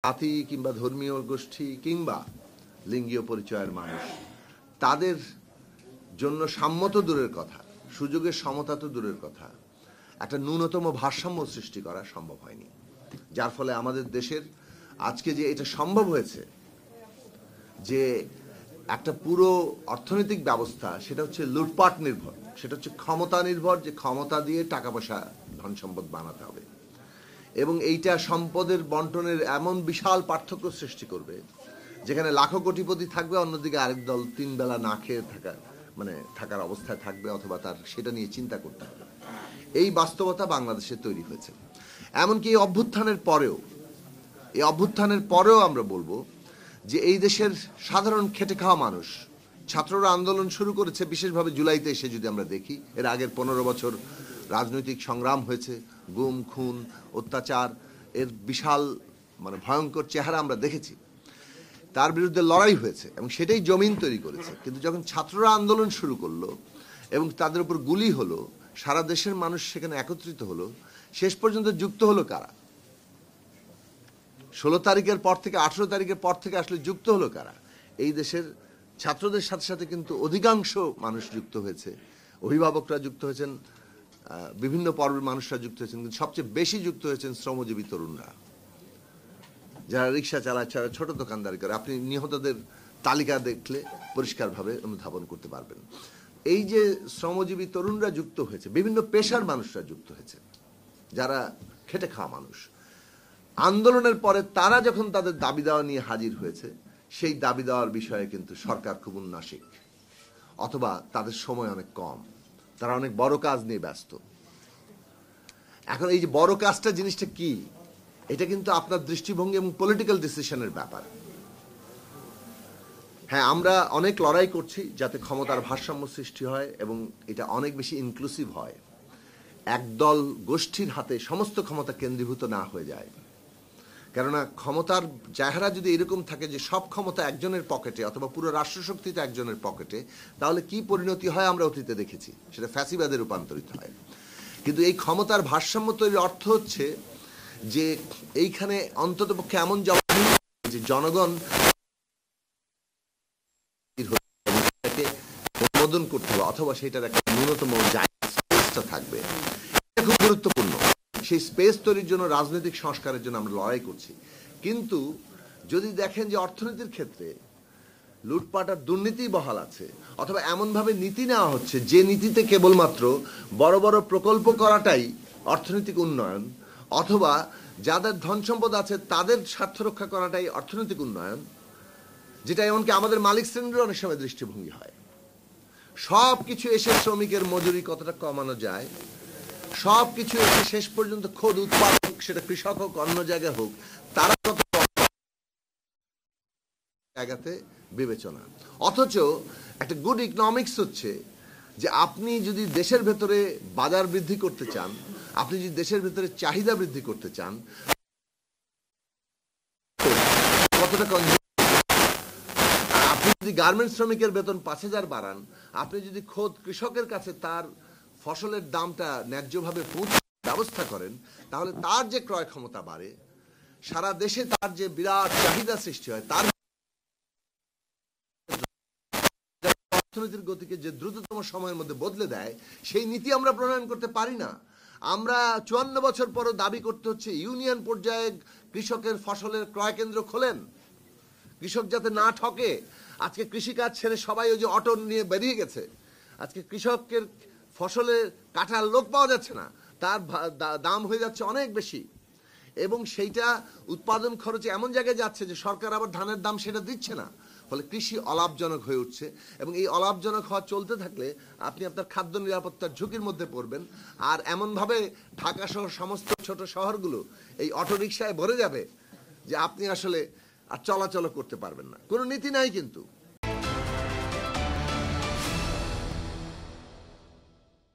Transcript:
জাতি কিংবা ধর্মীয় গোষ্ঠী কিংবা লিঙ্গীয় পরিচয়ের মানুষ, তাদের জন্য সাম্য তো দূরের কথা, সুযোগের সমতা তো দূরের কথা, একটা ন্যূনতম ভারসাম্য সৃষ্টি করা সম্ভব হয়নি। যার ফলে আমাদের দেশের আজকে যে এটা সম্ভব হয়েছে যে একটা পুরো অর্থনৈতিক ব্যবস্থা সেটা হচ্ছে লুটপাট নির্ভর, সেটা হচ্ছে ক্ষমতা নির্ভর, যে ক্ষমতা দিয়ে টাকা পয়সা ধন সম্পদ বানাতে হবে, এবং এইটা সম্পদের বন্টনের এমন বিশাল পার্থক্য সৃষ্টি করবে যেখানে লাখো কোটিপতি থাকবে, অন্যদিকে আরেক দল তিন বেলা না খেয়ে থাকার অবস্থায় থাকবে, অথবা তার সেটা নিয়ে চিন্তা করতে হবে। এই বাস্তবতা বাংলাদেশে তৈরি হয়েছে। এমনকি এই অভ্যুত্থানের পরেও আমরা বলবো যে এই দেশের সাধারণ খেটে খাওয়া মানুষ, ছাত্ররা আন্দোলন শুরু করেছে বিশেষভাবে জুলাইতে এসে যদি আমরা দেখি, এর আগের 15 বছর রাজনৈতিক সংগ্রাম হয়েছে, গুম খুন অত্যাচার এর বিশাল ভয়ঙ্কর চেহারা আমরা দেখেছি, তার বিরুদ্ধে লড়াই হয়েছে এবং সেটাই জমিন তৈরি করেছে। কিন্তু যখন ছাত্ররা আন্দোলন শুরু করলো এবং তাদের উপর গুলি হলো, সারা দেশের মানুষ সেখানে একত্রিত হলো, শেষ পর্যন্ত যুক্ত হলো কারা? 16 তারিখের পর থেকে 18 তারিখের পর থেকে আসলে যুক্ত হলো কারা? এই দেশের ছাত্রদের সাথে সাথে কিন্তু অধিকাংশ মানুষ যুক্ত হয়েছে, অভিভাবকরা যুক্ত হয়েছেন, বিভিন্ন পর্বের মানুষরা যুক্ত হয়েছেন, কিন্তু সবচেয়ে বেশি যুক্ত হয়েছেন শ্রমজীবী তরুণরা, যারা রিক্সা চালায়, যারা ছোট দোকানদারি করে। আপনি নিহতদের তালিকা দেখলে পরিষ্কারভাবে অনুধাবন করতে পারবেন। এই যে শ্রমজীবী তরুণরা যুক্ত হয়েছে, বিভিন্ন পেশার মানুষরা যুক্ত হয়েছে, যারা খেটে খাওয়া মানুষ, আন্দোলনের পরে তারা যখন তাদের দাবি দেওয়া নিয়ে হাজির হয়েছে, সেই দাবি দেওয়ার বিষয়ে কিন্তু সরকার খুব উন্নাসিক, অথবা তাদের সময় অনেক কম, তারা অনেক বড় কাজ নিয়ে ব্যস্ত। এখন এই যে বড় কাজটা জিনিসটা কি, এটা কিন্তু আপনার দৃষ্টিভঙ্গি এবং পলিটিক্যাল ডিসিশনের ব্যাপার। হ্যাঁ, আমরা অনেক লড়াই করছি যাতে ক্ষমতার ভারসাম্য সৃষ্টি হয় এবং এটা অনেক বেশি ইনক্লুসিভ হয়, একদল গোষ্ঠীর হাতে সমস্ত ক্ষমতা কেন্দ্রীভূত না হয়ে যায়। কেননা ক্ষমতার চেহারা যদি এরকম থাকে যে সব ক্ষমতা একজনের পকেটে অথবা পুরো রাষ্ট্রশক্তিতে একজনের পকেটে, তাহলে কি পরিণতি হয় আমরা অতীতে দেখেছি, সেটা ফ্যাসিবাদে রূপান্তরিত হয়। কিন্তু এই ক্ষমতার ভারসাম্য তৈরির অর্থ হচ্ছে যে এইখানে অন্ততপক্ষে এমন যে জনগণ অনুমোদন করতে হবে, অথবা সেটার একটা ন্যূনতম জায়গা থাকবে, এটা খুব গুরুত্বপূর্ণ। সেই স্পেস তৈরির জন্য রাজনৈতিক সংস্কারের জন্য আমরা লড়াই করছি। কিন্তু যদি দেখেন যে অর্থনীতির ক্ষেত্রে লুটপাট আর দুর্নীতি বহাল আছে, অথবা এমনভাবে নীতি নেওয়া হচ্ছে যে নীতিতে কেবলমাত্র বড় বড় প্রকল্প করাটাই অর্থনৈতিক উন্নয়ন, অথবা যাদের ধন সম্পদ আছে তাদের স্বার্থ রক্ষা করাটাই অর্থনৈতিক উন্নয়ন, যেটা এমনকি আমাদের মালিক শ্রেণীর অনেক সময় দৃষ্টিভঙ্গি হয়। সব কিছু এসে শ্রমিকের মজুরি কতটা কমানো যায়, সব কিছু এসে শেষ পর্যন্ত খোদ উৎপাদক, সেটা কৃষক হোক অন্য জায়গায় হোক, তারা কত জায়গাতে বিবেচনা। অথচ একটা গুড ইকোনমিক্স হচ্ছে যে আপনি যদি দেশের ভেতরে বাজার বৃদ্ধি করতে চান, আপনি যদি দেশের ভেতরে চাহিদা বৃদ্ধি করতে চান, কতটা আপনি যদি গার্মেন্টস শ্রমিকের বেতন 5,000 বাড়ান, আপনি যদি খোদ কৃষকের কাছে তার ফসলের দামটা ন্যায্যভাবে পৌঁছানোর ব্যবস্থা করেন, তাহলে তার যে ক্রয় ক্ষমতা বাড়ে, সারা দেশে তার যে বিরাট চাহিদা সৃষ্টি হয়, তার অর্থনীতির গতিকে যে দ্রুততম সময়ের মধ্যে বদলে দেয়, সেই নীতি আমরা প্রণয়ন করতে পারি না। আমরা 54 বছর পরও দাবি করতে হচ্ছে ইউনিয়ন পর্যায়ে কৃষকের ফসলের ক্রয় কেন্দ্র খোলেন, কৃষক যাতে না ঠকে। আজকে কৃষিকাজ ছেড়ে সবাই ওই যে অটো নিয়ে বেরিয়ে গেছে, আজকে কৃষকের ফসলের কাটার লোক পাওয়া যাচ্ছে না, তার দাম হয়ে যাচ্ছে অনেক বেশি, এবং সেইটা উৎপাদন খরচে এমন জায়গায় যাচ্ছে যে সরকার আবার ধানের দাম সেটা দিচ্ছে না, ফলে কৃষি অলাভজনক হয়ে উঠছে। এবং এই অলাভজনক হওয়া চলতে থাকলে আপনি আপনার খাদ্য নিরাপত্তার ঝুঁকির মধ্যে পড়বেন। আর এমনভাবে ঢাকা সহ সমস্ত ছোট শহরগুলো এই অটোরিকশায় ভরে যাবে যে আপনি আসলে আর চলাচল করতে পারবেন না। কোনো নীতি নাই কিন্তু।